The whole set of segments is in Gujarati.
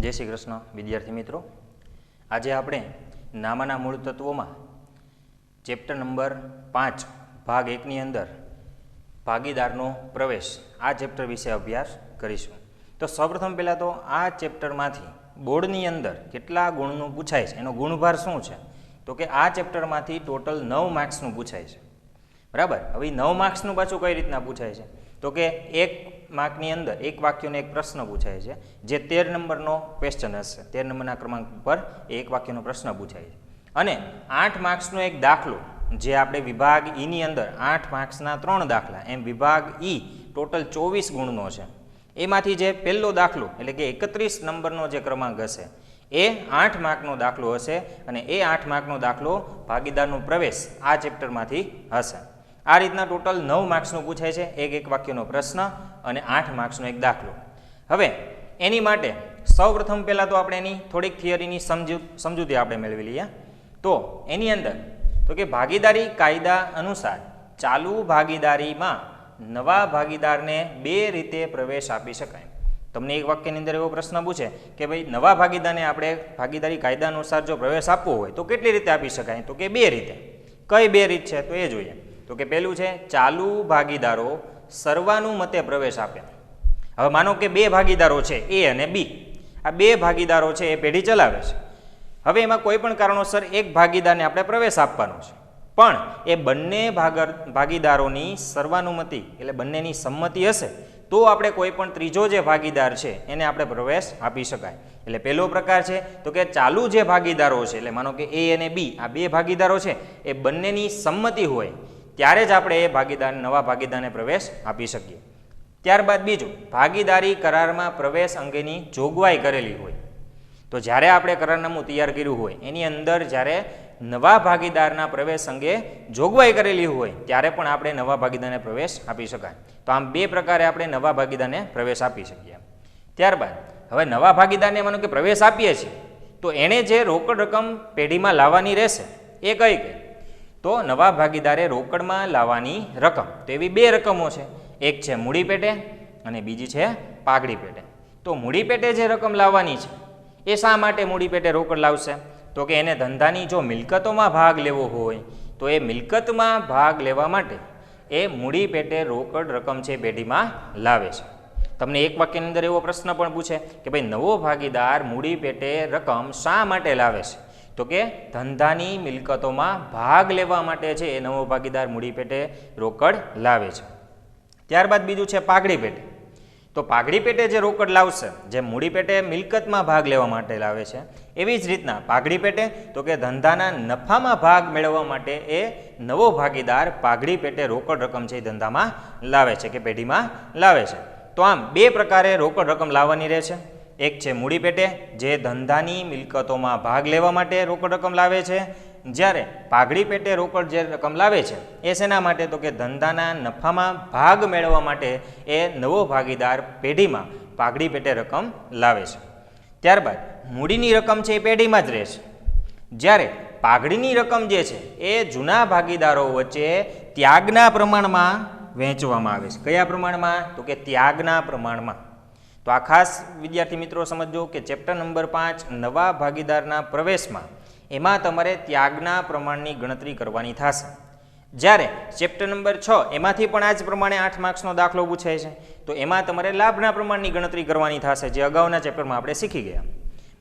જય શ્રી કૃષ્ણ વિદ્યાર્થી મિત્રો, આજે આપણે નામાના મૂળ તત્વોમાં ચેપ્ટર નંબર 5 ભાગ 1ની અંદર ભાગીદારનો પ્રવેશ આ ચેપ્ટર વિશે અભ્યાસ કરીશું. તો સૌપ્રથમ પહેલાં તો આ ચેપ્ટરમાંથી બોર્ડની અંદર કેટલા ગુણનું પૂછાય છે, એનો ગુણભાર શું છે, તો કે આ ચેપ્ટરમાંથી ટોટલ 9 માર્ક્સનું પૂછાય છે. બરાબર. હવે 9 માર્ક્સનું પાછું કઈ રીતના પૂછાય છે, તો કે 1 માર્કની અંદર એક વાક્યનો એક પ્રશ્ન પૂછાય છે, જે 13 નંબરનો ક્વેશ્ચન હશે. 13 નંબરના ક્રમાંક પર એક વાક્યનો પ્રશ્ન પૂછાય છે. અને 8 માર્ક્સનો એક દાખલો, જે આપણે વિભાગ ઈની અંદર 8 માર્ક્સના 3 દાખલા, એમ વિભાગ ઈ ટોટલ 24 ગુણનો છે. એમાંથી જે પહેલો દાખલો એટલે કે 31 નંબરનો જે ક્રમાંક હશે એ 8 માર્કનો દાખલો હશે. અને એ 8 માર્કનો દાખલો ભાગીદારનો પ્રવેશ આ ચેપ્ટરમાંથી હશે. આ રીતના ટોટલ 9 માર્ક્સનું પૂછાય છે, એક વાક્યનો પ્રશ્ન અને 8 માર્ક્સનો એક દાખલો. હવે એની માટે સૌપ્રથમ પહેલાં તો આપણે એની થોડીક થિયરીની સમજૂતી આપણે મેળવી લઈએ. તો એની અંદર તો કે ભાગીદારી કાયદા અનુસાર ચાલુ ભાગીદારીમાં નવા ભાગીદારને 2 રીતે પ્રવેશ આપી શકાય. તમને એક વાક્યની અંદર એવો પ્રશ્ન પૂછે કે ભાઈ નવા ભાગીદારને આપણે ભાગીદારી કાયદા અનુસાર જો પ્રવેશ આપવો હોય તો કેટલી રીતે આપી શકાય, તો કે 2 રીતે. કઈ 2 રીત છે તો એ જોઈએ. તો કે પહેલું છે ચાલુ ભાગીદારો સર્વાનુમતે પ્રવેશ આપે. હવે માનો કે 2 ભાગીદારો છે, એ અને બી. આ 2 ભાગીદારો છે એ પેઢી ચલાવે છે. હવે એમાં કોઈ પણ કારણોસર એક ભાગીદારને આપણે પ્રવેશ આપવાનો છે, પણ એ બંને ભાગીદારોની સર્વાનુમતિ એટલે બંનેની સંમતિ હશે તો આપણે કોઈ પણ ત્રીજો જે ભાગીદાર છે એને આપણે પ્રવેશ આપી શકાય. એટલે પહેલો પ્રકાર છે તો કે ચાલુ જે ભાગીદારો છે, એટલે માનો કે એ અને બી, આ 2 ભાગીદારો છે એ બંનેની સંમતિ હોય ત્યારે જ આપણે એ નવા ભાગીદારને પ્રવેશ આપી શકીએ. ત્યારબાદ બીજું, ભાગીદારી કરારમાં પ્રવેશ અંગેની જોગવાઈ કરેલી હોય. તો જ્યારે આપણે કરારનામું તૈયાર કર્યું હોય એની અંદર જ્યારે નવા ભાગીદારના પ્રવેશ અંગે જોગવાઈ કરેલી હોય ત્યારે પણ આપણે નવા ભાગીદારને પ્રવેશ આપી શકાય. તો આમ 2 પ્રકારે આપણે નવા ભાગીદારને પ્રવેશ આપી શકીએ. ત્યારબાદ હવે નવા ભાગીદારને માનો કે પ્રવેશ આપીએ છીએ તો એણે જે રોકડ રકમ પેઢીમાં લાવવાની રહેશે એ કઈ તો નવા ભાગીદારે રોકડમાં લાવવાની રકમ, તો એવી 2 રકમો છે. એક છે મૂડી પેટે અને બીજી છે પાઘડી પેટે. તો મૂડી પેટે જે રકમ લાવવાની છે એ શા માટે મૂડી પેટે રોકડ લાવશે, તો કે એને ધંધાની જો મિલકતોમાં ભાગ લેવો હોય તો એ મિલકતમાં ભાગ લેવા માટે એ મૂડી પેટે રોકડ રકમ છે પેઢીમાં લાવે છે. તમને એક વાક્યની અંદર એવો પ્રશ્ન પણ પૂછે કે ભાઈ નવો ભાગીદાર મૂડી પેટે રકમ શા માટે લાવે છે, તો કે ધંધાની મિલકતોમાં ભાગ લેવા માટે છે એ નવો ભાગીદાર મૂડી પેટે રોકડ લાવે છે. ત્યારબાદ બીજું છે પાઘડી પેટે. તો પાઘડી પેટે જે રોકડ લાવશે, જે મૂડી પેટે મિલકતમાં ભાગ લેવા માટે લાવે છે, એવી જ રીતના પાઘડી પેટે તો કે ધંધાના નફામાં ભાગ મેળવવા માટે એ નવો ભાગીદાર પાઘડી પેટે રોકડ રકમ છે એ ધંધામાં લાવે છે કે પેઢીમાં લાવે છે. તો આમ 2 પ્રકારે રોકડ રકમ લાવવાની રહે છે. એક છે મૂડી પેટે, જે ધંધાની મિલકતોમાં ભાગ લેવા માટે રોકડ રકમ લાવે છે, જ્યારે પાઘડી પેટે રોકડ જે રકમ લાવે છે એ શેના માટે, તો કે ધંધાના નફામાં ભાગ મેળવવા માટે એ નવો ભાગીદાર પેઢીમાં પાઘડી પેટે રકમ લાવે છે. ત્યારબાદ મૂડીની રકમ છે એ પેઢીમાં જ રહેશે, જ્યારે પાઘડીની રકમ જે છે એ જૂના ભાગીદારો વચ્ચે ત્યાગના પ્રમાણમાં વહેંચવામાં આવે છે. કયા પ્રમાણમાં, તો કે ત્યાગના પ્રમાણમાં. તો આ ખાસ વિદ્યાર્થી મિત્રો સમજો કે ચેપ્ટર નંબર 5 નવા ભાગીદારના પ્રવેશમાં એમાં તમારે ત્યાગના પ્રમાણની ગણતરી કરવાની થશે. જ્યારે ચેપ્ટર નંબર 6 એમાંથી પણ આ જ પ્રમાણે 8 માર્ક્સનો દાખલો પૂછાય છે, તો એમાં તમારે લાભના પ્રમાણની ગણતરી કરવાની થશે, જે અગાઉના ચેપ્ટરમાં આપણે શીખી ગયા.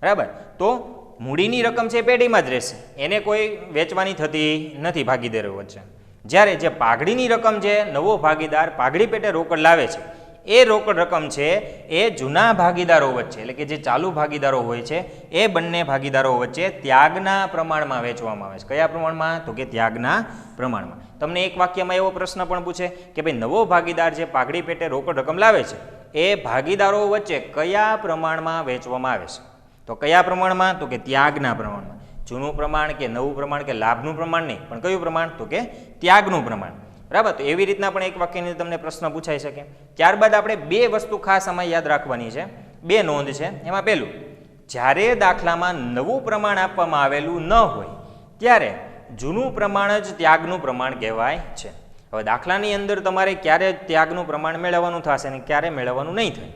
બરાબર. તો મૂડીની રકમ છે પેઢીમાં જ રહેશે, એને કોઈ વેચવાની થતી નથી ભાગીદારો વચ્ચે. જ્યારે જે પાઘડીની રકમ જે નવો ભાગીદાર પાઘડી પેટે રોકડ લાવે છે એ રોકડ રકમ છે એ જૂના ભાગીદારો વચ્ચે એટલે કે જે ચાલુ ભાગીદારો હોય છે એ બંને ભાગીદારો વચ્ચે ત્યાગના પ્રમાણમાં વેચવામાં આવે છે. કયા પ્રમાણમાં, તો કે ત્યાગના પ્રમાણમાં. તમને એક વાક્યમાં એવો પ્રશ્ન પણ પૂછે કે ભાઈ નવો ભાગીદાર જે પાઘડી પેટે રોકડ રકમ લાવે છે એ ભાગીદારો વચ્ચે કયા પ્રમાણમાં વેચવામાં આવે છે, તો કયા પ્રમાણમાં, તો કે ત્યાગના પ્રમાણમાં. જૂનું પ્રમાણ કે નવું પ્રમાણ કે લાભનું પ્રમાણ નહીં, પણ કયું પ્રમાણ, તો કે ત્યાગનું પ્રમાણ. બરાબર. તો એવી રીતના પણ એક વાક્યની તમને પ્રશ્ન પૂછાઈ શકે. ત્યારબાદ આપણે 2 વસ્તુ ખાસ આમાં યાદ રાખવાની છે, 2 નોંધ છે. એમાં પહેલું, જ્યારે દાખલામાં નવું પ્રમાણ આપવામાં આવેલું ન હોય ત્યારે જૂનું પ્રમાણ જ ત્યાગનું પ્રમાણ કહેવાય છે. હવે દાખલાની અંદર તમારે ક્યારે ત્યાગનું પ્રમાણ મેળવવાનું થશે અને ક્યારે મેળવવાનું નહીં થાય.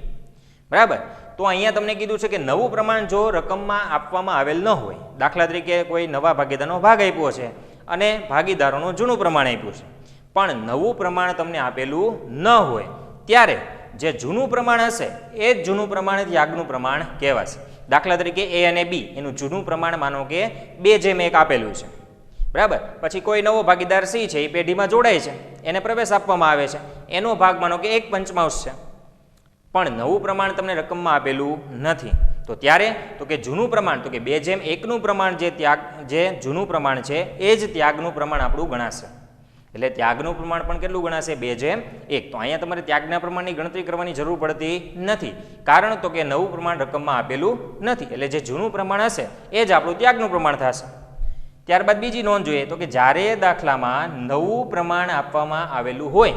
બરાબર. તો અહીંયા તમને કીધું છે કે નવું પ્રમાણ જો રકમમાં આપવામાં આવેલ ન હોય, દાખલા તરીકે કોઈ નવા ભાગીદારનો ભાગ આપ્યો છે અને ભાગીદારોનું જૂનું પ્રમાણ આપ્યું છે, પણ નવું પ્રમાણ તમને આપેલું ન હોય, ત્યારે જે જૂનું પ્રમાણ હશે એ જ જૂનું પ્રમાણ ત્યાગનું પ્રમાણ કહેવાશે. દાખલા તરીકે એ અને બી એનું જૂનું પ્રમાણ માનો કે 2:1 આપેલું છે. બરાબર. પછી કોઈ નવો ભાગીદાર સી છે, એ પેઢીમાં જોડાય છે, એને પ્રવેશ આપવામાં આવે છે, એનો ભાગ માનો કે 1/5 છે, પણ નવું પ્રમાણ તમને રકમમાં આપેલું નથી. તો ત્યારે તો કે જૂનું પ્રમાણ, તો કે 2:1નું પ્રમાણ જે જૂનું પ્રમાણ છે એ જ ત્યાગનું પ્રમાણ આપણું ગણાશે. એટલે ત્યાગનું પ્રમાણ પણ કેટલું ગણાશે? 2:1. તો અહીંયા તમારે ત્યાગના પ્રમાણની ગણતરી કરવાની જરૂર પડતી નથી, કારણ તો કે નવું પ્રમાણ રકમમાં આપેલું નથી. એટલે જે જૂનું પ્રમાણ હશે એ જ આપણું ત્યાગનું પ્રમાણ થશે. ત્યારબાદ બીજી નોંધ જોઈએ તો કે જ્યારે દાખલામાં નવું પ્રમાણ આપવામાં આવેલું હોય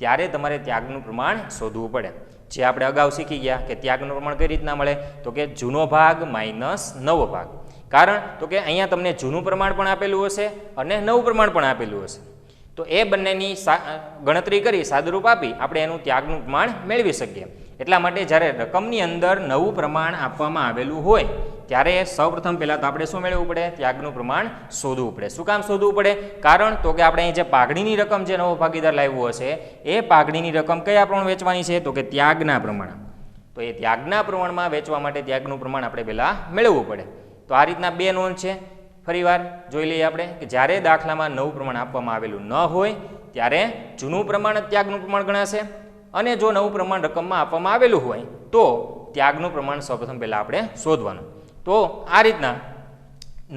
ત્યારે તમારે ત્યાગનું પ્રમાણ શોધવું પડે. જે આપણે અગાઉ શીખી ગયા કે ત્યાગનું પ્રમાણ કઈ રીતના મળે, તો કે જૂનો ભાગ માઇનસ નવો ભાગ. કારણ તો કે અહીંયા તમને જૂનું પ્રમાણ પણ આપેલું હશે અને નવું પ્રમાણ પણ આપેલું હશે. તો એ બંનેની ગણતરી કરી સાદુરૂપ આપી આપણે એનું ત્યાગનું પ્રમાણ મેળવી શકીએ. એટલા માટે જ્યારે રકમની અંદર નવું પ્રમાણ આપવામાં આવેલું હોય ત્યારે સૌપ્રથમ પહેલાં તો આપણે શું મેળવવું પડે? ત્યાગનું પ્રમાણ શોધવું પડે. શું કામ શોધવું પડે? કારણ તો કે આપણે અહીં જે પાઘડીની રકમ જે નવો ભાગીદાર લાવ્યો હશે એ પાઘડીની રકમ કયા પ્રમાણ વેચવાની છે? તો કે ત્યાગના પ્રમાણ. તો એ ત્યાગના પ્રમાણમાં વેચવા માટે ત્યાગનું પ્રમાણ આપણે પહેલાં મેળવવું પડે. તો આ રીતના બે નોંધ છે. ફરીવાર જોઈ લઈએ આપણે કે જ્યારે દાખલામાં નવું પ્રમાણ આપવામાં આવેલું ન હોય ત્યારે જૂનું પ્રમાણ ત્યાગનું પ્રમાણ ગણાશે, અને જો નવું પ્રમાણ રકમમાં આપવામાં આવેલું હોય તો ત્યાગનું પ્રમાણ સૌપ્રથમ પહેલાં આપણે શોધવાનું. તો આ રીતના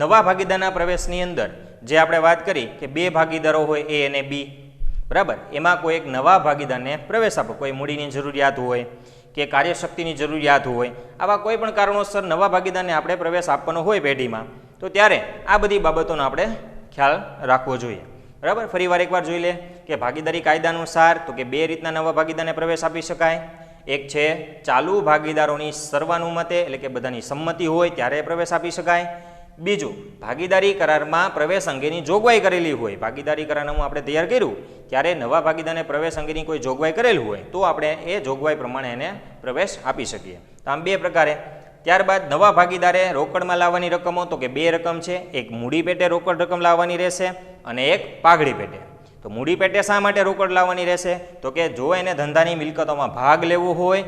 નવા ભાગીદારના પ્રવેશની અંદર જે આપણે વાત કરી કે બે ભાગીદારો હોય એ અને બી, બરાબર, એમાં કોઈ એક નવા ભાગીદારને પ્રવેશ આપો, કોઈ મૂડીની જરૂરિયાત હોય કે કાર્યશક્તિની જરૂરિયાત હોય, આવા કોઈ પણ કારણોસર નવા ભાગીદારને આપણે પ્રવેશ આપવાનો હોય પેઢીમાં, તો ત્યારે આ બધી બાબતોનો આપણે ખ્યાલ રાખવો જોઈએ. બરાબર. ફરીવાર એકવાર જોઈ લે કે ભાગીદારી કાયદા અનુસાર તો કે બે રીતના નવા ભાગીદારને પ્રવેશ આપી શકાય. એક છે ચાલુ ભાગીદારોની સર્વાનુમતે, એટલે કે બધાની સંમતિ હોય ત્યારે પ્રવેશ આપી શકાય. બીજું, ભાગીદારી કરારમાં પ્રવેશ અંગેની જોગવાઈ કરેલી હોય. ભાગીદારી કરારનામું આપણે તૈયાર કર્યું ત્યારે નવા ભાગીદારને પ્રવેશ અંગેની કોઈ જોગવાઈ કરેલું હોય તો આપણે એ જોગવાઈ પ્રમાણે એને પ્રવેશ આપી શકીએ. તો આમ બે પ્રકારે. ત્યારબાદ નવા ભાગીદારે રોકડમાં લાવવાની રકમો તો કે બે રકમ છે. એક મૂડી પેટે રોકડ રકમ લાવવાની રહેશે અને એક પાઘડી પેટે. તો મૂડી પેટે શા માટે રોકડ લાવવાની રહેશે? તો કે જો એને ધંધાની મિલકતોમાં ભાગ લેવો હોય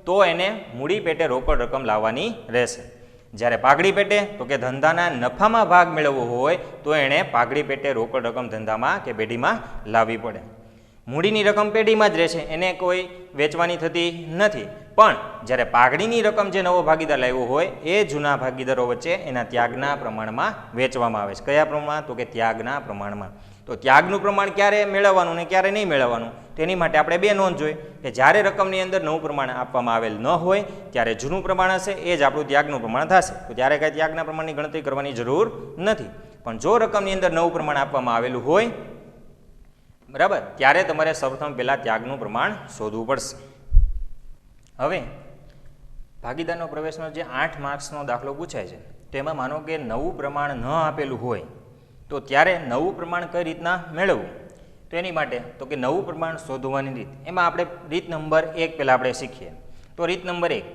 તો એને મૂડી પેટે રોકડ રકમ લાવવાની રહેશે. જ્યારે પાઘડી પેટે તો કે ધંધાના નફામાં ભાગ મેળવવો હોય તો એણે પાઘડી પેટે રોકડ રકમ ધંધામાં કે પેઢીમાં લાવવી પડે. મૂડીની રકમ પેઢીમાં જ રહેશે, એને કોઈ વેચવાની થતી નથી. પણ જ્યારે પાઘડીની રકમ જે નવો ભાગીદાર લાવ્યો હોય એ જૂના ભાગીદારો વચ્ચે એના ત્યાગના પ્રમાણમાં વેચવામાં આવે છે. કયા પ્રમાણમાં? તો કે ત્યાગના પ્રમાણમાં. તો ત્યાગનું પ્રમાણ ક્યારે મેળવવાનું ને ક્યારે નહીં મેળવવાનું તેની માટે આપણે બે નોંધ જોઈ કે જ્યારે રકમની અંદર નવું પ્રમાણ આપવામાં આવેલ ન હોય ત્યારે જૂનું પ્રમાણ હશે એ જ આપણું ત્યાગનું પ્રમાણ થશે. તો ત્યારે કાંઈ ત્યાગના પ્રમાણની ગણતરી કરવાની જરૂર નથી. પણ જો રકમની અંદર નવું પ્રમાણ આપવામાં આવેલું હોય, બરાબર, ત્યારે તમારે સૌપ્રથમ પહેલાં ત્યાગનું પ્રમાણ શોધવું પડશે. હવે ભાગીદારનો પ્રવેશનો જે 8 માર્ક્સનો દાખલો પૂછાય છે તેમાં માનો કે નવું પ્રમાણ ન આપેલું હોય તો ત્યારે નવું પ્રમાણ કઈ રીતના મેળવવું? તો એની માટે તો કે નવું પ્રમાણ શોધવાની રીત, એમાં આપણે રીત નંબર 1 પહેલાં આપણે શીખીએ. તો રીત નંબર 1,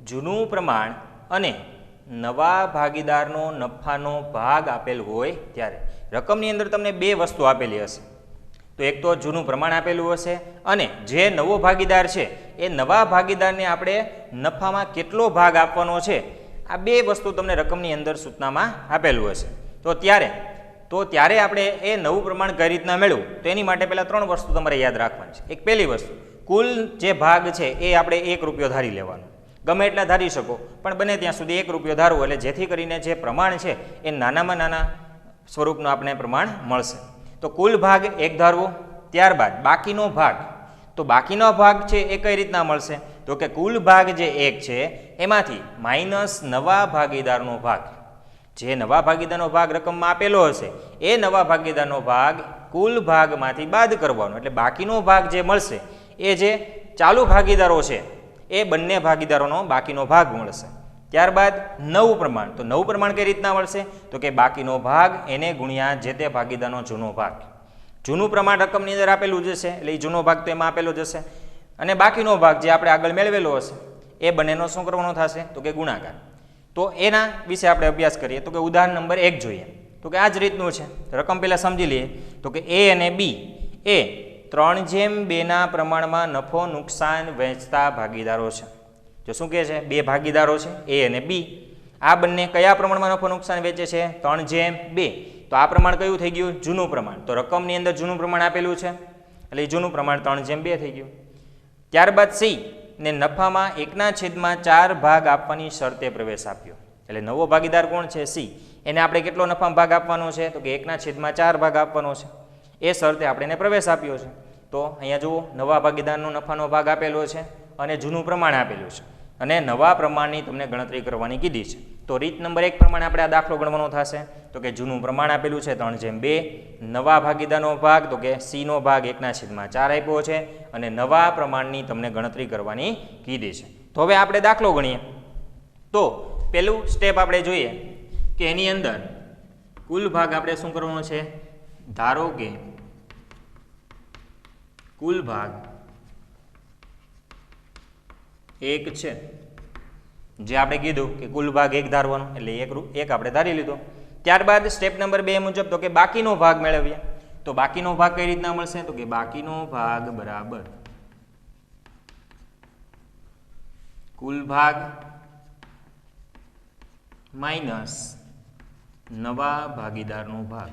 જૂનું પ્રમાણ અને નવા ભાગીદારનો નફાનો ભાગ આપેલ હોય ત્યારે રકમની અંદર તમને બે વસ્તુ આપેલી હશે. તો એક તો જૂનું પ્રમાણ આપેલું હશે અને જે નવો ભાગીદાર છે એ નવા ભાગીદારને આપણે નફામાં કેટલો ભાગ આપવાનો છે આ બે વસ્તુ તમને રકમની અંદર સૂચનામાં આપેલું હશે. તો ત્યારે આપણે એ નવું પ્રમાણ કઈ રીતના મેળવવું? તો એની માટે પહેલાં 3 વસ્તુ તમારે યાદ રાખવાની છે. એક પહેલી વસ્તુ, કુલ જે ભાગ છે એ આપણે 1 રૂપિયો ધારી લેવાનો. ગમે એટલા ધારી શકો પણ બને ત્યાં સુધી 1 રૂપિયો ધારવો, એટલે જેથી કરીને જે પ્રમાણ છે એ નાનામાં નાના સ્વરૂપનું આપણે પ્રમાણ મળશે. તો કુલ ભાગ 1 ધારવો. ત્યારબાદ બાકીનો ભાગ, તો બાકીનો ભાગ છે એ કઈ રીતના મળશે? તો કે કુલ ભાગ જે 1 છે એમાંથી માઇનસ નવા ભાગીદારનો ભાગ. જે નવા ભાગીદારનો ભાગ રકમમાં આપેલો હશે એ નવા ભાગીદારનો ભાગ કુલ ભાગમાંથી બાદ કરવાનો, એટલે બાકીનો ભાગ જે મળશે એ જે ચાલુ ભાગીદારો છે એ બંને ભાગીદારોનો બાકીનો ભાગ મળશે. ત્યારબાદ નવું પ્રમાણ, તો નવું પ્રમાણ કઈ રીતના મળશે? તો કે બાકીનો ભાગ એને ગુણ્યા જે તે ભાગીદારનો જૂનો ભાગ. જૂનું પ્રમાણ રકમની અંદર આપેલું જશે એટલે એ જૂનો ભાગ તો એમાં આપેલો જશે અને બાકીનો ભાગ જે આપણે આગળ મેળવેલો હશે એ બંનેનો શું કરવાનો થશે તો કે ગુણાકાર. તો એના વિશે આપણે અભ્યાસ કરીએ તો કે ઉદાહરણ નંબર 1 જોઈએ. તો કે આ જ રીતનું છે. રકમ પહેલાં સમજી લઈએ. તો કે એ અને બી એ 3:2ના પ્રમાણમાં નફો નુકસાન વહેંચતા ભાગીદારો છે. જો શું કહે છે, બે ભાગીદારો છે એ અને બી. આ બંને કયા પ્રમાણમાં નફો નુકસાન વેચે છે? 3:2. તો આ પ્રમાણ કયું થઈ ગયું? જૂનું પ્રમાણ. તો રકમની અંદર જૂનું પ્રમાણ આપેલું છે એટલે જૂનું પ્રમાણ 3:2 થઈ ગયું. ત્યારબાદ સી ને નફામાં 1/4 ભાગ આપવાની શરતે પ્રવેશ આપ્યો. એટલે નવો ભાગીદાર કોણ છે? સી. એને આપણે કેટલો નફામાં ભાગ આપવાનો છે તો કે 1/4 ભાગ આપવાનો છે. એ શરતે આપણે એને પ્રવેશ આપ્યો છે. તો અહીંયા જુઓ, નવા ભાગીદારનો નફાનો ભાગ આપેલો છે અને જૂનું પ્રમાણ આપેલું છે અને નવા પ્રમાણની તમને ગણતરી કરવાની કીધી છે. તો રીત નંબર 1 પ્રમાણે આપણે આ દાખલો ગણવાનો થશે. તો કે જૂનું પ્રમાણ આપેલું છે 3:2, નવા ભાગીદારનો ભાગ તો કે સીનો ભાગ 1/4 આપ્યો છે અને નવા પ્રમાણની તમને ગણતરી કરવાની કીધી છે. તો હવે આપણે દાખલો ગણીએ. તો પહેલું સ્ટેપ આપણે જોઈએ કે એની અંદર કુલ ભાગ આપણે શું કરવાનો છે? ધારો કે કુલ ભાગ 1 છે, જે આપણે કીધું કે કુલ ભાગ 1 ધારવાનો એટલે 1 આપણે ધારી લીધો. ત્યારબાદ સ્ટેપ નંબર 2 મુજબ તો કે બાકીનો ભાગ મેળવીએ. તો બાકીનો ભાગ કઈ રીતના મળશે? તો કે બાકીનો ભાગ બરાબર કુલ ભાગ માઇનસ નવા ભાગીદારનો ભાગ.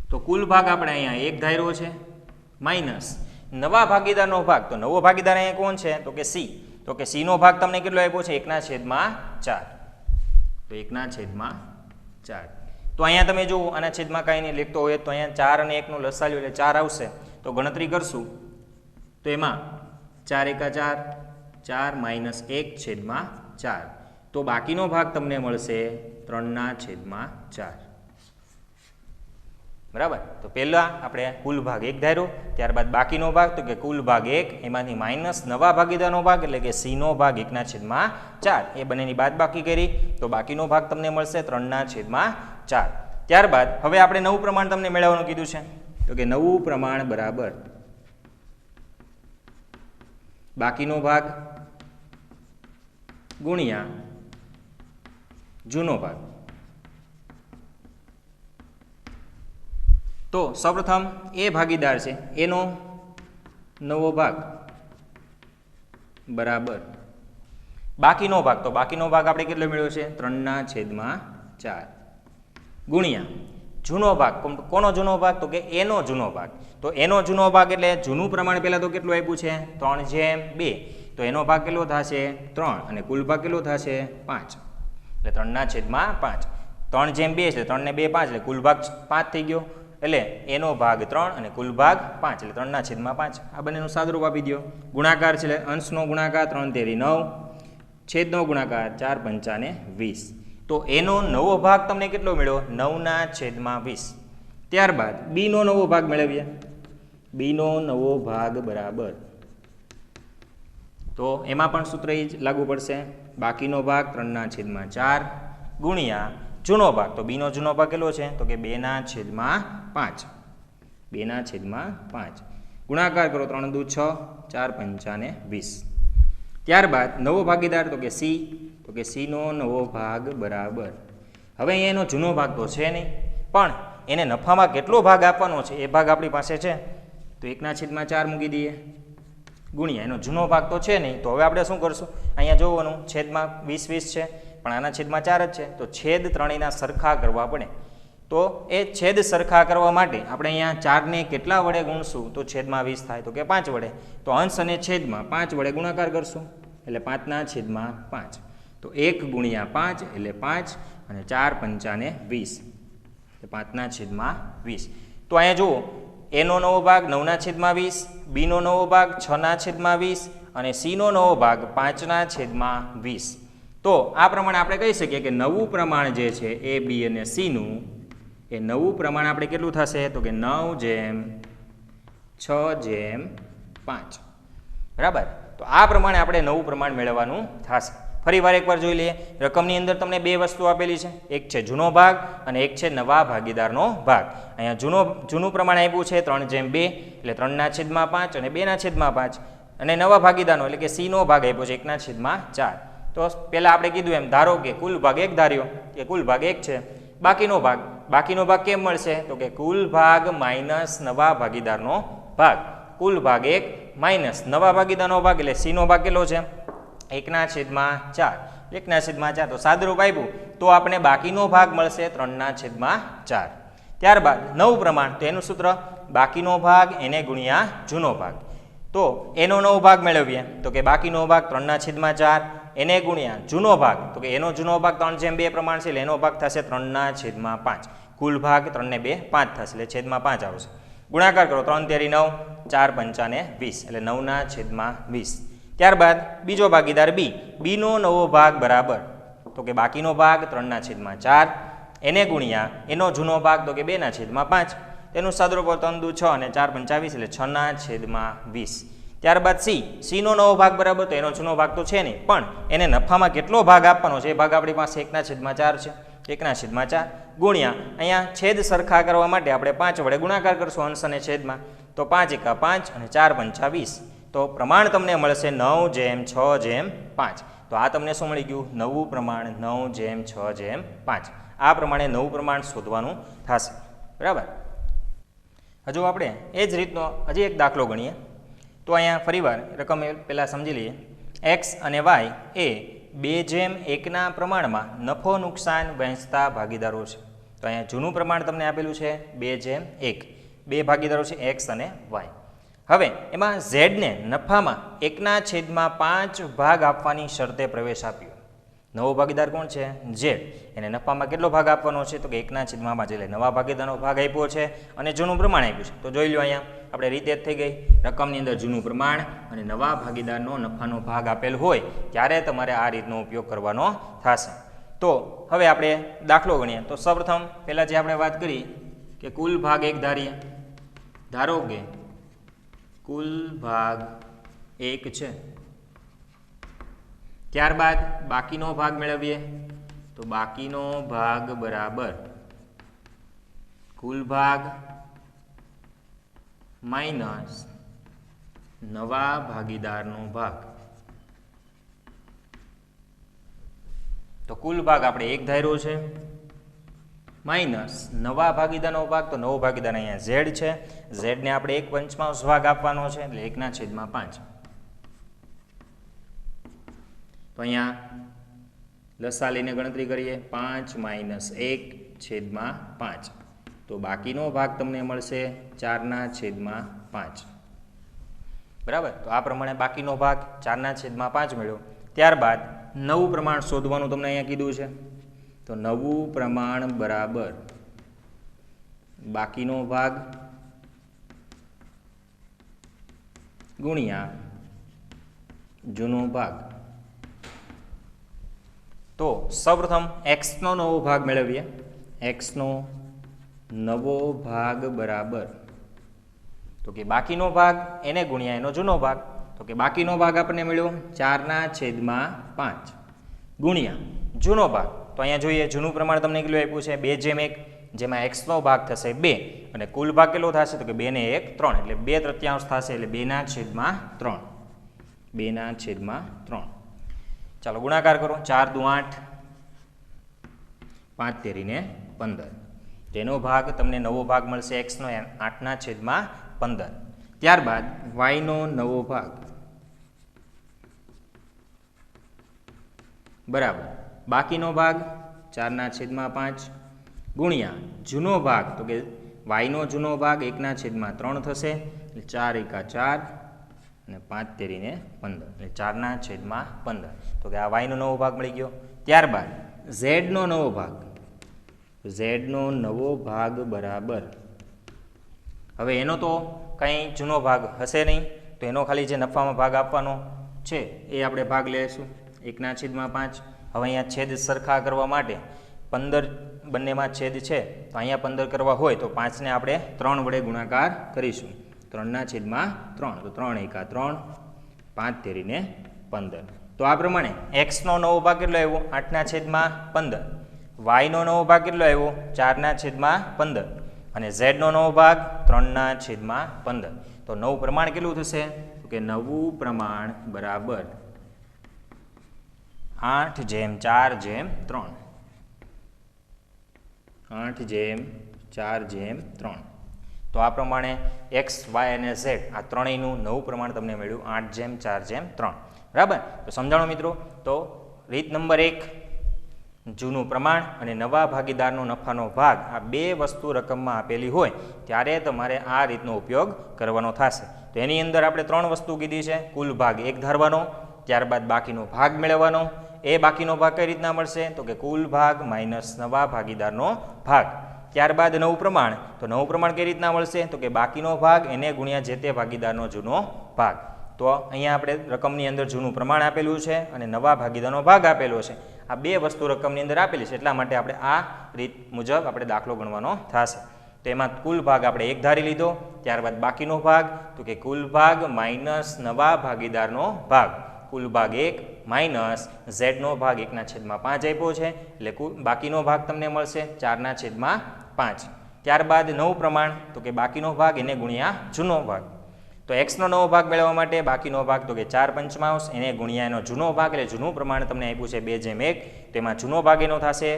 તો કુલ ભાગ આપણે અહીંયા 1 ધાર્યો છે માઇનસ નવા ભાગીદારનો ભાગ. તો નવો ભાગીદાર અહીંયા કોણ છે? તો કે સી. તો કે સીનો ભાગ તમને કેટલો આપ્યો છે? 1/4. તો 1/4. તો અહીંયા તમે જુઓ, આના છેદમાં કાંઈ નહીં લખતો હોય તો અહીંયા 4 અને 1નો લસાઅ એટલે 4 આવશે. તો ગણતરી કરશું તો એમાં 4 × 4, 4 - 1/4. તો બાકીનો ભાગ તમને મળશે 3/4. બરાબર. તો પહેલાં આપણે કુલ ભાગ 1 ધાર્યો, ત્યારબાદ બાકીનો ભાગ તો કે કુલ ભાગ 1, એમાંથી માઇનસ નવા ભાગીદારનો ભાગ એટલે કે સીનો ભાગ 1/4. એ બંનેની બાદબાકી કરી તો બાકીનો ભાગ તમને મળશે 3/4. ત્યારબાદ હવે આપણે નવું પ્રમાણ તમને મેળવવાનું કીધું છે. તો કે નવું પ્રમાણ બરાબર બાકીનો ભાગ ગુણ્યા જૂનો ભાગ. તો સૌપ્રથમ એ ભાગીદાર છે એનો નવો ભાગ બરાબર બાકીનો ભાગ. તો બાકીનો ભાગ આપણે કેટલો મેળવ્યો છે? 3/4 ગુણ્યા જૂનો ભાગ. કોનો જૂનો ભાગ? તો કે એનો જૂનો ભાગ. તો એનો જૂનો ભાગ એટલે જૂનું પ્રમાણ પહેલાં તો કેટલું આપ્યું છે? 3/2. તો એનો ભાગ કેટલો થશે? 3 અને કુલ ભાગ કેટલો થશે? 5. એટલે 3/5. 3/2 એટલે 3 ને 2 5 એટલે કુલ ભાગ 5 થઈ ગયો. એટલે એનો ભાગ 3 અને કુલ ભાગ 5 એટલે 3/5. આ બંનેનું સાદુરૂપ આપી દો. ગુણાકાર છે એટલે અંશનો ગુણાકાર 3 તેરી 9, છેદનો ગુણાકાર 4 પંચાને 20. તો એનો નવો ભાગ તમને કેટલો મળ્યો? 9/20. ત્યારબાદ બીનો નવો ભાગ મેળવીએ. બીનો નવો ભાગ બરાબર, તો એમાં પણ સૂત્ર જ લાગુ પડશે. બાકીનો ભાગ 3/4 ગુણ્યા જૂનો ભાગ. તો બીનો જૂનો ભાગ કેટલો છે? તો કે 2/5. 2/5 ગુણાકાર કરો 3 દુ 6, 4 પંચાને 20. ત્યારબાદ નવો ભાગીદાર તો કે સી. તો કે સીનો નવો ભાગ બરાબર, હવે અહીંયા એનો જૂનો ભાગ તો છે નહીં, પણ એને નફામાં કેટલો ભાગ આપવાનો છે એ ભાગ આપણી પાસે છે. તો 1/4 મૂકી દઈએ ગુણ્યા એનો જૂનો ભાગ તો છે નહીં. તો હવે આપણે શું કરશું? અહીંયા જોવાનું છેદમાં 20 છે, પણ આના છેદમાં 4 જ છે. તો છેદ ત્રણેયના સરખા કરવા પડે. તો એ છેદ સરખા કરવા માટે આપણે અહીંયા 4ને કેટલા વડે ગુણશું તો છેદમાં 20 થાય? તો કે 5 વડે. તો અંશ અને છેદમાં 5 વડે ગુણાકાર કરશું એટલે 5/5. તો 1 × 5 એટલે 5 અને 4 પંચાને 20 એટલે 5/20. તો અહીંયા જુઓ, એનો નવો ભાગ 9/20, બીનો નવો ભાગ 6/20 અને સીનો નવો ભાગ 5/20. તો આ પ્રમાણે આપણે કહી શકીએ કે નવું પ્રમાણ જે છે એ બી અને સીનું, એ નવું પ્રમાણ આપણે કેટલું થશે? તો કે 9/6/5. બરાબર. તો આ પ્રમાણે આપણે નવું પ્રમાણ મેળવવાનું થશે. ફરી વાર એકવાર જોઈ લઈએ. રકમની અંદર તમને બે વસ્તુ આપેલી છે, એક છે જૂનો ભાગ અને એક છે નવા ભાગીદારનો ભાગ. અહીંયા જૂનું પ્રમાણ આપ્યું છે 3/2 એટલે 3/5 અને 2/5. અને નવા ભાગીદારનો એટલે કે સી નો ભાગ આપ્યો છે 1/4. તો પહેલાં આપણે કીધું એમ ધારો કે કુલ ભાગ 1 ધાર્યો કે કુલ ભાગ 1 છે. બાકીનો ભાગ કેમ મળશે? તો કે કુલ ભાગ માઇનસ નવા ભાગીદારનો ભાગ. કુલ ભાગ 1 માઇનસ નવા ભાગીદારનો ભાગ એટલે સી નો ભાગ કેટલો છે? 1/4. 1/4 તો સાદુરૂપ આપ્યું તો આપણે બાકીનો ભાગ મળશે 3/4. ત્યારબાદ નવું પ્રમાણ, તો એનું સૂત્ર બાકીનો ભાગ એને ગુણ્યા જૂનો ભાગ. તો એનો નવો ભાગ મેળવીએ તો કે બાકીનો ભાગ 3/4 એને ગુણ્યા જૂનો ભાગ, તો કે એનો જૂનો ભાગ 3/2 પ્રમાણ છે એટલે એનો ભાગ થશે 3/5. કુલ ભાગ 3 ને 2 5 થશે એટલે છેદમાં 5 આવશે. ગુણાકાર કરો 3 તેરી 9, 4 પંચા 20 એટલે 9/20. ત્યારબાદ બીજો ભાગીદાર બીનો નવો ભાગ બરાબર, તો કે બાકીનો ભાગ 3/4 એને ગુણ્યા એનો જૂનો ભાગ, તો કે 2/5. તેનું સાદુરૂપ 3 દુ 6 અને 4 પંચા 20 એટલે 6/20. ત્યારબાદ સીનો નવો ભાગ બરાબર, તો એનો જૂનો ભાગ તો છે નહીં પણ એને નફામાં કેટલો ભાગ આપવાનો છે એ ભાગ આપણી પાસે 1/4 છે. 1/4 ગુણ્યા અહીંયા છેદ સરખા કરવા માટે આપણે 5 વડે ગુણાકાર કરશું અંશ અને છેદમાં, તો 5 એકા 5 અને 4 પંચા 20. તો પ્રમાણ તમને મળશે 9/6/5. તો આ તમને શું મળી ગયું? નવું પ્રમાણ 9/6/5. આ પ્રમાણે નવું પ્રમાણ શોધવાનું થશે. બરાબર. હજુ આપણે એ જ રીતનો હજી એક દાખલો ગણીએ. તો અહીંયા ફરીવાર રકમ પહેલાં સમજી લઈએ. એક્સ અને વાય એ 2/1ના પ્રમાણમાં નફો નુકસાન વહેંચતા ભાગીદારો છે. તો અહીંયા જૂનું પ્રમાણ તમને આપેલું છે 2/1. બે ભાગીદારો છે એક્સ અને વાય. હવે એમાં ઝેડને નફામાં 1/5 ભાગ આપવાની શરતે પ્રવેશ આપ્યો. નવો ભાગીદાર કોણ છે? ઝેડ. એને નફામાં કેટલો ભાગ આપવાનો છે? તો કે 1/5 એટલે નવા ભાગીદારનો ભાગ આપ્યો છે અને જૂનું પ્રમાણ આપ્યું છે. તો જોઈ લો અહીંયા આપણે રીતે જ થઈ ગઈ. રકમની અંદર જૂનું પ્રમાણ અને નવા ભાગીદારનો નફાનો ભાગ આપેલ હોય ત્યારે તમારે આ રીતનો ઉપયોગ કરવાનો થશે. તો હવે આપણે દાખલો ગણીએ. તો સૌપ્રથમ પહેલાં જે આપણે વાત કરી કે કુલ ભાગ 1 ધારીએ. ધારો કે કુલ ભાગ 1 છે. ત્યારબાદ બાકીનો ભાગ મેળવીએ. તો બાકીનો ભાગ બરાબર કુલ ભાગ માઇનસ નવા ભાગીદારનો ભાગ. તો કુલ ભાગ આપણે 1 ધાર્યો છે માઇનસ નવા ભાગીદારનો ભાગ. તો નવો ભાગીદાર અહીંયા ઝેડ છે. ઝેડને આપણે 1/5 ભાગ આપવાનો છે એટલે 1/5. તો અહીંયા લસા લઈને ગણતરી કરીએ. 5 - 1/5. તો બાકીનો ભાગ તમને મળશે 4/5. બરાબર. તો આ પ્રમાણે બાકીનો ભાગ 4/5 મળ્યો. ત્યારબાદ નવું પ્રમાણ શોધવાનું તમને અહીંયા કીધું છે. તો નવું પ્રમાણ બરાબર બાકીનો ભાગ ગુણ્યા જૂનો ભાગ. તો સૌપ્રથમ એક્સનો નવો ભાગ મેળવીએ. એક્સનો નવો ભાગ બરાબર, તો કે બાકીનો ભાગ એને ગુણ્યા એનો જૂનો ભાગ. તો કે બાકીનો ભાગ આપણને મળ્યો 4/5 ગુણ્યા જૂનો ભાગ. તો અહીંયા જોઈએ જૂનું પ્રમાણ તમને કેટલું આપ્યું છે? 2/1, જેમાં એક્સનો ભાગ થશે 2 અને કુલ ભાગ કેટલો થશે? તો કે 2 ને 1 3 એટલે 2/3 થશે એટલે 2/3. 2/3. ચાલો ગુણાકાર કરો. 4 દુ 8, 5 તેરી 15. તેનો ભાગ તમને નવો ભાગ મળશે એક્સનો 8/15. ત્યારબાદ વાયનો નવો ભાગ બરાબર બાકીનો ભાગ 4/5 ગુણ્યા જૂનો ભાગ. તો કે વાયનો જૂનો ભાગ 1/3 થશે એટલે 4 એકા 4 અને 5 તેરી 15 એટલે 4/15. તો કે આ વાયનો નવો ભાગ મળી ગયો. ત્યારબાદ ઝેડનો નવો ભાગ. ઝેડનો નવો ભાગ બરાબર, હવે એનો તો કંઈ જૂનો ભાગ હશે નહીં તો એનો ખાલી જે નફામાં ભાગ આપવાનો છે એ આપણે ભાગ લઈશું 1/5. હવે અહીંયા છેદ સરખા કરવા માટે 15 બંનેમાં છેદ છે તો અહીંયા 15 કરવા હોય તો 5ને આપણે 3 વડે ગુણાકાર કરીશું. 3/3. તો 3 એકા 3, 5 તેરી 15. તો આ પ્રમાણે એક્સનો નવો ભાગ કેટલો આવ્યો? 8/15. વાયનો નવો ભાગ કેટલો આવ્યો? 4/15. અને ઝેડનો નવો ભાગ 3/15. તો નવું પ્રમાણ કેટલું થશે? તો કે નવું પ્રમાણ બરાબર 8/4/3. 8/4/3. તો આ પ્રમાણે એક્સ, વાય અને ઝેડ આ ત્રણેયનું નવું પ્રમાણ તમને મળ્યું 8/4/3. બરાબર. તો સમજાણો મિત્રો. તો રીત નંબર 1, જૂનું પ્રમાણ અને નવા ભાગીદારનો નફાનો ભાગ, આ બે વસ્તુ રકમમાં આપેલી હોય ત્યારે તમારે આ રીતનો ઉપયોગ કરવાનો થશે. તો એની અંદર આપણે 3 વસ્તુ કીધી છે. કુલ ભાગ 1 ધારવાનો, ત્યારબાદ બાકીનો ભાગ મેળવવાનો. એ બાકીનો ભાગ કઈ રીતના મળશે? તો કે કુલ ભાગ માઇનસ નવા ભાગીદારનો ભાગ. ત્યારબાદ નવું પ્રમાણ. તો નવું પ્રમાણ કઈ રીતના મળશે? તો કે બાકીનો ભાગ એને ગુણ્યા જે તે ભાગીદારનો જૂનો ભાગ. તો અહીંયા આપણે રકમની અંદર જૂનું પ્રમાણ આપેલું છે અને નવા ભાગીદારનો ભાગ આપેલો છે. આ બે વસ્તુ રકમની અંદર આપેલી છે, એટલા માટે આપણે આ રીત મુજબ આપણે દાખલો ગણવાનો થશે. તો એમાં કુલ ભાગ આપણે 1 ધારી લીધો, ત્યારબાદ બાકીનો ભાગ તો કે કુલ ભાગ માઇનસ નવા ભાગીદારનો ભાગ. કુલ ભાગ 1 માઇનસ ઝેડનો ભાગ 1/5 આપ્યો છે, એટલે બાકીનો ભાગ તમને મળશે 4/5. ત્યારબાદ નવું પ્રમાણ તો કે બાકીનો ભાગ એને ગુણ્યા જૂનો ભાગ. તો એક્સનો નવો ભાગ મેળવવા માટે બાકીનો ભાગ તો કે 4/5 એને ગુણ્યા એનો જૂનો ભાગ, એટલે જૂનું પ્રમાણ તમને આપ્યું છે 2/1. તો એમાં જૂનો ભાગ એનો થશે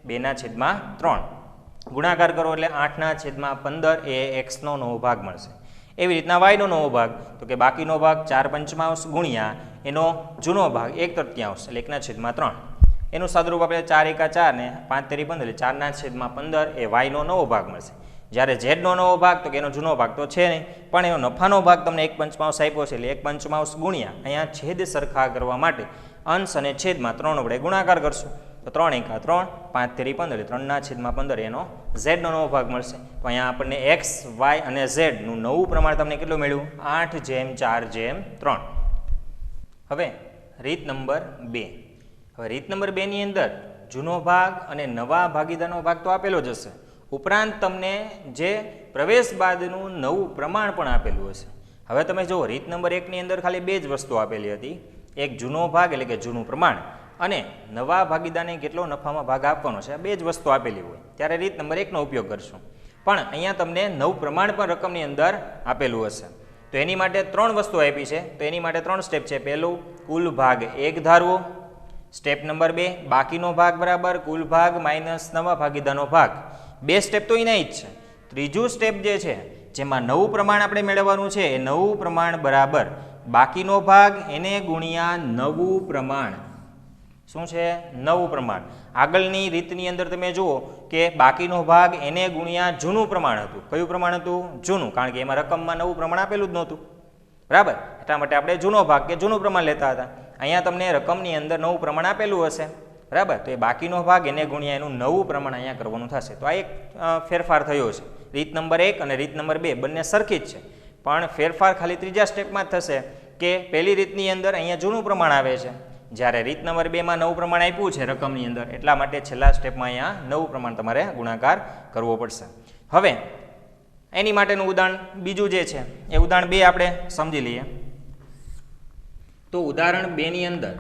2/3. ગુણાકાર કરો એટલે 8/15 એ એક્સનો નવો ભાગ મળશે. એવી રીતના વાયનો નવો ભાગ તો કે બાકીનો ભાગ 4/5 ગુણ્યા એનો જૂનો ભાગ 1/3 એટલે 1/3. એનું સાદુરૂપ આપણે 4 × 4 ને 5 × 15 એટલે 4/15 એ વાયનો નવો ભાગ મળશે. જ્યારે ઝેડનો નવો ભાગ તો કે એનો જૂનો ભાગ તો છે નહીં, પણ એનો નફાનો ભાગ તમને 1/5 આપ્યો છે, એટલે 1/5 ગુણ્યા અહીંયા છેદ સરખા કરવા માટે અંશ અને છેદમાં 3 વડે ગુણાકાર કરશું. તો 3 × 3 5 × 15 એટલે 3/15 એનો ઝેડનો નવો ભાગ મળશે. તો અહીંયા આપણને એક્સ, વાય અને ઝેડનું નવું પ્રમાણ તમને કેટલું મળ્યું? 8/4/3. હવે રીત નંબર 2. હવે રીત નંબર 2 ની અંદર જૂનો ભાગ અને નવા ભાગીદારનો ભાગ તો આપેલો જ હશે, ઉપરાંત તમને જે પ્રવેશ બાદનું નવું પ્રમાણ પણ આપેલું હશે. હવે તમે જુઓ, રીત નંબર 1 ની અંદર ખાલી 2 જ વસ્તુ આપેલી હતી. એક જૂનો ભાગ એટલે કે જૂનું પ્રમાણ અને નવા ભાગીદારને કેટલો નફામાં ભાગ આપવાનો છે, આ 2 જ વસ્તુ આપેલી હોય ત્યારે રીત નંબર 1 નો ઉપયોગ કરશું. પણ અહીંયા તમને નવું પ્રમાણ પણ રકમની અંદર આપેલું હશે. તો એની માટે 3 વસ્તુ આપી છે. તો એની માટે 3 સ્ટેપ છે. પહેલું, કુલ ભાગ 1 ધારવો. સ્ટેપ નંબર 2, બાકીનો ભાગ બરાબર કુલ ભાગ માઇનસ નવા ભાગીદારનો ભાગ. 2 સ્ટેપ તો એના જ છે. ત્રીજું સ્ટેપ જે છે, જેમાં નવું પ્રમાણ આપણે મેળવવાનું છે, એ નવું પ્રમાણ બરાબર બાકીનો ભાગ એને ગુણ્યા નવું પ્રમાણ. શું છે? નવું પ્રમાણ. આગળની રીતની અંદર તમે જુઓ કે બાકીનો ભાગ એને ગુણ્યા જૂનું પ્રમાણ હતું. કયું પ્રમાણ હતું? જૂનું, કારણ કે એમાં રકમમાં નવું પ્રમાણ આપેલું જ નહોતું. બરાબર, એટલા માટે આપણે જૂનો ભાગ કે જૂનું પ્રમાણ લેતા હતા. અહીંયા તમને રકમની અંદર નવું પ્રમાણ આપેલું હશે. બરાબર, તો એ બાકીનો ભાગ એને ગુણ્યા એનું નવું પ્રમાણ અહીંયા કરવાનું થશે. તો આ એક ફેરફાર થયો છે. રીત નંબર 1 અને રીત નંબર 2 બંને સરખી જ છે, પણ ફેરફાર ખાલી ત્રીજા સ્ટેપમાં જ થશે કે પહેલી રીતની અંદર અહીંયા જૂનું પ્રમાણ આવે છે, જ્યારે રીત નંબર 2 માં નવું પ્રમાણ આપ્યું છે રકમની અંદર, એટલા માટે છેલ્લા સ્ટેપમાં અહીંયા નવું પ્રમાણ તમારે ગુણાકાર કરવો પડશે. હવે એની માટેનું ઉદાહરણ બીજું જે છે એ ઉદાહરણ 2 આપણે સમજી લઈએ. તો ઉદાહરણ 2 ની અંદર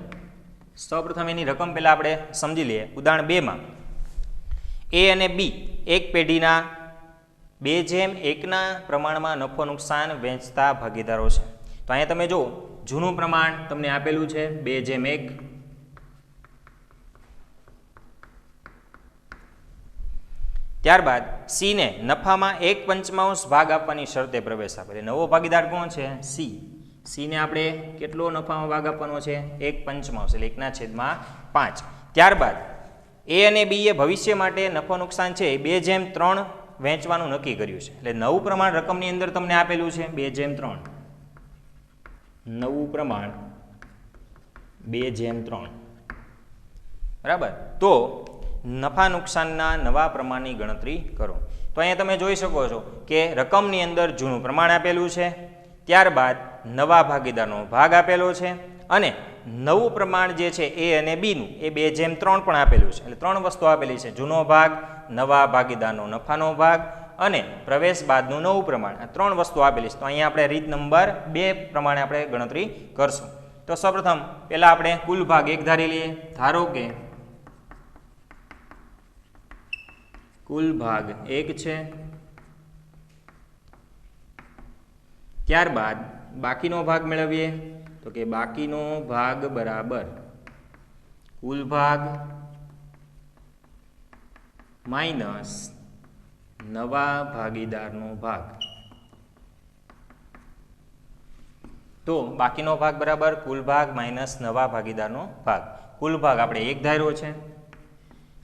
સૌપ્રથમ એની રકમ પહેલાં આપણે સમજી લઈએ. ઉદાહરણ 2 માં એ અને બી એક પેઢીના 2/1 પ્રમાણમાં નફો નુકસાન વેચતા ભાગીદારો છે. તો અહીંયા તમે જુઓ, જૂનું પ્રમાણ તમને આપેલું છે 2/1. ત્યારબાદ સીને નફામાં 1/5 ભાગ આપવાની શરતે પ્રવેશ આપે. નવો ભાગીદાર કોણ છે? સી. સીને આપણે કેટલો નફામાં ભાગ આપવાનો છે? 1/5 એટલે 1/5. ત્યારબાદ એ અને બી એ ભવિષ્ય માટે નફો નુકસાન છે 2/3 વેચવાનું નક્કી કર્યું છે. એટલે નવું પ્રમાણ રકમની અંદર તમને આપેલું છે 2/3. નવું પ્રમાણ 2/3. બરાબર, તો નફા નુકસાનના નવા પ્રમાણની ગણતરી કરો. તો અહીંયા તમે જોઈ શકો છો કે રકમની અંદર જૂનું પ્રમાણ આપેલું છે, ત્યારબાદ નવા ભાગીદારનો ભાગ આપેલો છે, અને નવું પ્રમાણ જે છે એ અને બીનું એ 2/3 પણ આપેલું છે. એટલે 3 વસ્તુ આપેલી છે: જૂનો ભાગ, નવા ભાગીદારનો નફાનો ભાગ અને પ્રવેશ બાદનું નવું પ્રમાણ. આ 3 વસ્તુ આપેલી છે. તો અહીંયા આપણે રીત નંબર 2 પ્રમાણે આપણે ગણતરી કરશું. તો સૌપ્રથમ પહેલાં આપણે કુલ ભાગ 1 ધારી લઈએ. ધારો કે કુલ ભાગ 1 છે ત્યારબાદ બાકીનો ભાગ મેળવીએ તો કે બાકીનો ભાગ બરાબર કુલ ભાગ માઇનસ નવા ભાગીદારનો ભાગ. તો બાકીનો ભાગ બરાબર કુલ ભાગ માઇનસ નવા ભાગીદારનો ભાગ. કુલ ભાગ આપણે 1 ધાર્યો છે.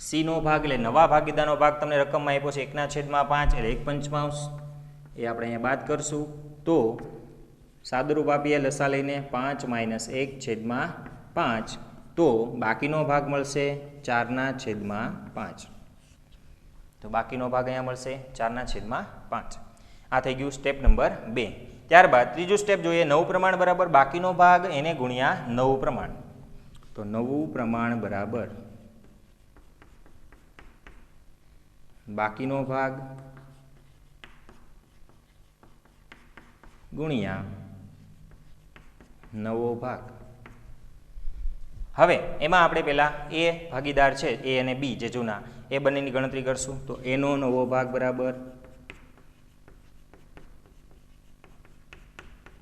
સી નો ભાગ એટલે નવા ભાગીદારનો ભાગ તમને રકમમાં આપ્યો છે 1/5 એટલે 1/5. એ આપણે અહીંયા બાદ કરશું તો સાદુરૂપ આપીએ લસા લઈને 5 - 1/5 તો બાકીનો ભાગ મળશે 4/5. તો બાકીનો ભાગ અહીંયા મળશે 4/5. આ થઈ ગયું સ્ટેપ નંબર 2. ત્યારબાદ ત્રીજું સ્ટેપ જોઈએ. નવું પ્રમાણ બરાબર બાકીનો ભાગ એને ગુણ્યા નવું પ્રમાણ. તો નવું પ્રમાણ બરાબર બાકીનો ભાગ ગુણ્યા નવો ભાગ. હવે એમાં આપણે પહેલા એ ભાગીદાર છે એ અને બી જે જૂના એ બંનેની ગણતરી કરશું. તો એનો નવો ભાગ બરાબર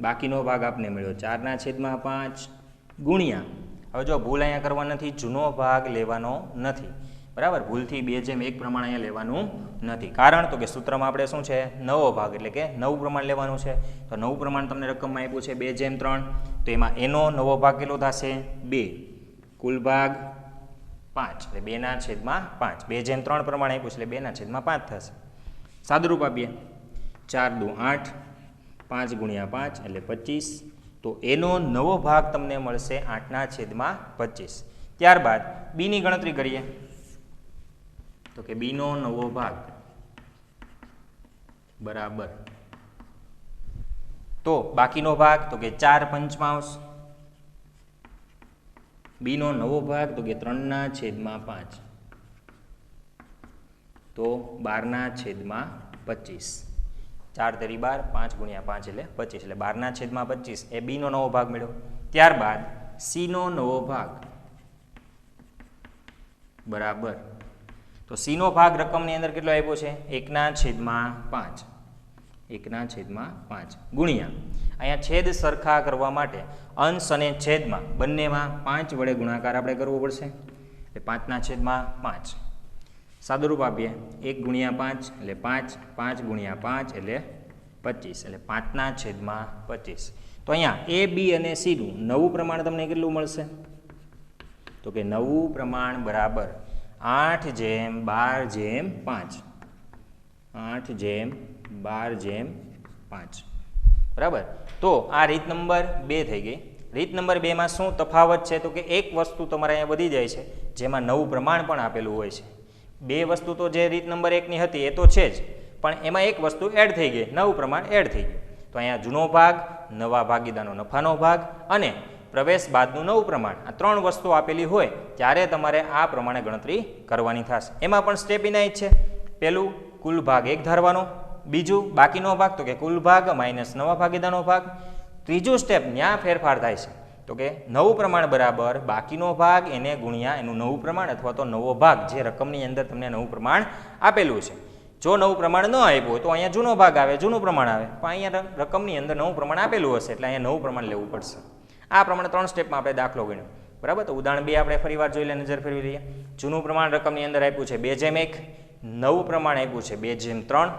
બાકીનો ભાગ આપને મળ્યો 4/5 ગુણ્યા, હવે જો ભૂલ અહીંયા કરવા નથી, જૂનો ભાગ લેવાનો નથી, બરાબર. ભૂલથી 2/1 પ્રમાણ અહીંયા લેવાનું નથી. કારણ તો કે સૂત્રમાં આપણે શું છે, નવો ભાગ એટલે કે નવું પ્રમાણ લેવાનું છે. તો નવું પ્રમાણ તમને રકમમાં આપ્યું છે 2/3. તો એમાં એનો નવો ભાગ કેટલો થશે 2, કુલ ભાગ 5 એટલે 2/5. 2/3 પ્રમાણ આપ્યું છે એટલે 2/5 થશે. સાદુરૂપ આપીએ 4 દુ 8, 5 × 5 એટલે 25. તો એનો નવો ભાગ તમને મળશે 8/25. ત્યારબાદ બીની ગણતરી કરીએ તો કે બીનો નવો ભાગ બરાબર, તો બાકીનો ભાગ તો કે 4/5, બીનો નવો ભાગ તો કે 3/5, તો 12/25. 4 તેરી 12, 5 × 5 એટલે 25 એટલે 12/25 એ બીનો નવો ભાગ મળ્યો. ત્યારબાદ સીનો નવો ભાગ બરાબર, તો સીનો ભાગ રકમની અંદર કેટલો આપ્યો છે 1/5, 1/5 ગુણ્યા, અહીંયા છેદ સરખા કરવા માટે અંશ અને છેદમાં બંનેમાં 5 વડે ગુણાકાર આપણે કરવો પડશે એટલે 5/5. સાદુરૂપ આપીએ 1 × 5 એટલે 5, 5 × 5 એટલે 25 એટલે 5/25. તો અહીંયા એ બી અને સીનું નવું પ્રમાણ તમને કેટલું મળશે તો કે નવું પ્રમાણ બરાબર 8/12/5, 8/12/5 બરાબર. તો આ રીત નંબર 2 થઈ ગઈ. રીત નંબર 2માં શું તફાવત છે તો કે એક વસ્તુ તમારે અહીંયા વધી જાય છે જેમાં નવું પ્રમાણ પણ આપેલું હોય છે. બે વસ્તુ તો જે રીત નંબર 1ની હતી એ તો છે જ, પણ એમાં એક વસ્તુ એડ થઈ ગઈ, નવું પ્રમાણ એડ થઈ ગયું. તો અહીંયા જૂનો ભાગ, નવા ભાગીદારનો નફાનો ભાગ અને પ્રવેશ બાદનું નવું પ્રમાણ, આ 3 વસ્તુ આપેલી હોય ત્યારે તમારે આ પ્રમાણે ગણતરી કરવાની થશે. એમાં પણ સ્ટેપ ઇના જ છે. પહેલું કુલ ભાગ 1 ધારવાનો, બીજું બાકીનો ભાગ તો કે કુલ ભાગ માઇનસ નવા ભાગીદારનો ભાગ. ત્રીજું સ્ટેપ ત્યાં ફેરફાર થાય છે તો કે નવું પ્રમાણ બરાબર બાકીનો ભાગ એને ગુણ્યા એનું નવું પ્રમાણ અથવા તો નવો ભાગ જે રકમની અંદર તમને નવું પ્રમાણ આપેલું છે. જો નવું પ્રમાણ ન આપ્યું હોય તો અહીંયા જૂનો ભાગ આવે, જૂનું પ્રમાણ આવે, પણ અહીંયા રકમની અંદર નવું પ્રમાણ આપેલું હશે એટલે અહીંયા નવું પ્રમાણ લેવું પડશે. આ પ્રમાણે 3 સ્ટેપમાં આપણે દાખલો ગણ્યો, બરાબર. તો ઉદાહરણ 2 આપણે ફરીવાર જોઈ લઈએ, નજર ફેરવી લઈએ. જૂનું પ્રમાણ રકમની અંદર આપ્યું છે 2/1, નવું પ્રમાણ આપ્યું છે 2/3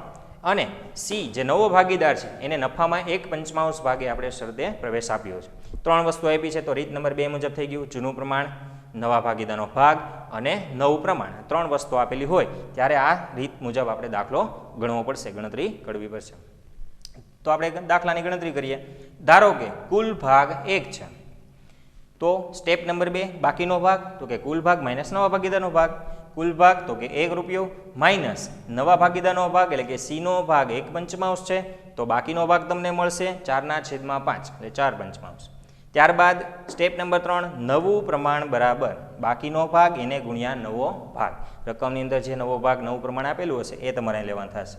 અને સી જે નવો ભાગીદાર છે એને નફામાં 1/5 ભાગે આપણે શરતે પ્રવેશ આપ્યો છે. 3 વસ્તુ આપી છે તો રીત નંબર 2 મુજબ થઈ ગયું. જૂનું પ્રમાણ, નવા ભાગીદારનો ભાગ અને નવું પ્રમાણ, 3 વસ્તુ આપેલી હોય ત્યારે આ રીત મુજબ આપણે દાખલો ગણવો પડશે, ગણતરી કરવી પડશે. તો આપણે દાખલાની ગણતરી કરીએ. ધારો કે કુલ ભાગ 1 છે, તો સ્ટેપ નંબર 2 બાકીનો ભાગ તો કે કુલ ભાગ માઇનસ નવા ભાગીદારનો ભાગ. કુલ ભાગ તો કે 1 રૂપિયો માઇનસ નવા ભાગીદારનો ભાગ એટલે કે સીનો ભાગ 1/5 છે, તો બાકીનો ભાગ તમને મળશે 4/5 એટલે 4/5. ત્યારબાદ સ્ટેપ નંબર 3 નવું પ્રમાણ બરાબર બાકીનો ભાગ એને ગુણ્યા નવો ભાગ. રકમની અંદર જે નવો ભાગ નવું પ્રમાણ આપેલું હશે એ તમારે લેવાનું થશે.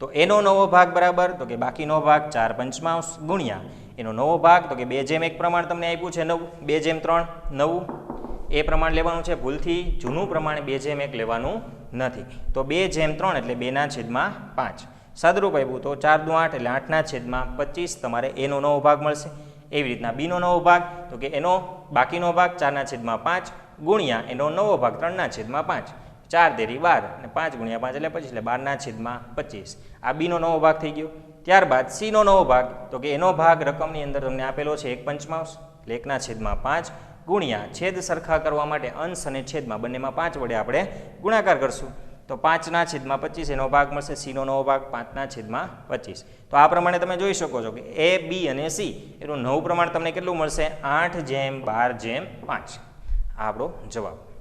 તો એનો નવો ભાગ બરાબર તો કે બાકીનો ભાગ 4/5 ગુણ્યા એનો નવો ભાગ તો કે 2/1 પ્રમાણ તમને આપ્યું છે, 2/3 નવું એ પ્રમાણ લેવાનું છે. ભૂલથી જૂનું પ્રમાણ 2/1 લેવાનું નથી. તો 2/3 એટલે 2/5. સાદુરૂપ આપ્યું તો 4 દુ 8 એટલે 8/25 તમારે એનો નવો ભાગ મળશે. એવી રીતના બીનો નવો ભાગ તો કે એનો બાકીનો ભાગ 4/5 ગુણ્યા એનો નવો ભાગ 3/5. 4 તેરી 12 અને 5 ગુણ્યા 5 એટલે 25 એટલે 12/25. આ બીનો નવો ભાગ થઈ ગયો. ત્યારબાદ સીનો નવો ભાગ તો કે એનો ભાગ રકમની અંદર તમને આપેલો છે 1/5 એટલે 1/5 ગુણ્યા છેદ સરખા કરવા માટે અંશ અને છેદમાં બંનેમાં 5 વડે આપણે ગુણાકાર કરશું તો 5/25 એનો ભાગ મળશે. સીનો નવો ભાગ 5/25. તો આ પ્રમાણે તમે જોઈ શકો છો કે એ બી અને સી એનું નવું પ્રમાણ તમને કેટલું મળશે 8/12/5. આ આપણો જવાબ.